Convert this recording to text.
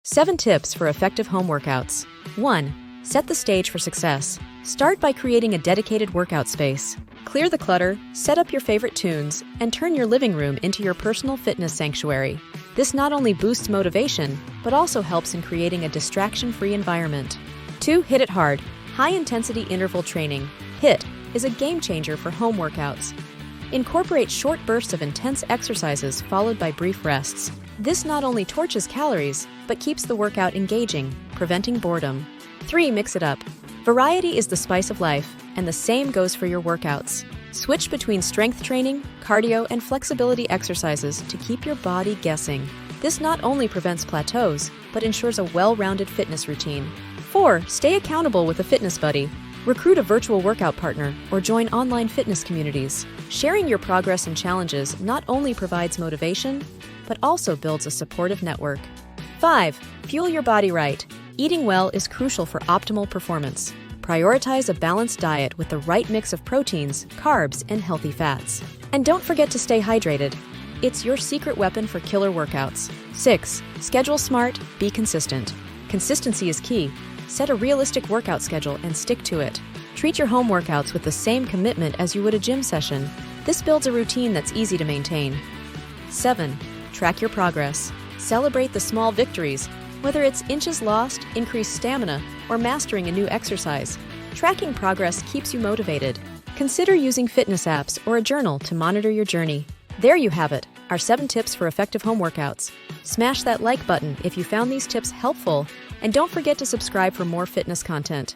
7 tips for effective home workouts. 1. Set the stage for success. Start by creating a dedicated workout space. Clear the clutter, set up your favorite tunes, and turn your living room into your personal fitness sanctuary. This not only boosts motivation, but also helps in creating a distraction-free environment. 2. Hit it hard. High-intensity interval training, HIIT, is a game-changer for home workouts. Incorporate short bursts of intense exercises followed by brief rests. This not only torches calories, but keeps the workout engaging, preventing boredom. 3. Mix it up. Variety is the spice of life, and the same goes for your workouts. Switch between strength training, cardio, and flexibility exercises to keep your body guessing. This not only prevents plateaus, but ensures a well-rounded fitness routine. 4. Stay accountable with a fitness buddy. Recruit a virtual workout partner or join online fitness communities. Sharing your progress and challenges not only provides motivation, but also builds a supportive network. 5. Fuel your body right. Eating well is crucial for optimal performance. Prioritize a balanced diet with the right mix of proteins, carbs, and healthy fats. And don't forget to stay hydrated. It's your secret weapon for killer workouts. 6. Schedule smart, be consistent. Consistency is key. Set a realistic workout schedule and stick to it. Treat your home workouts with the same commitment as you would a gym session. This builds a routine that's easy to maintain. 7. Track your progress. Celebrate the small victories, whether it's inches lost, increased stamina, or mastering a new exercise. Tracking progress keeps you motivated. Consider using fitness apps or a journal to monitor your journey. There you have it, our 7 tips for effective home workouts. Smash that like button if you found these tips helpful, and don't forget to subscribe for more fitness content.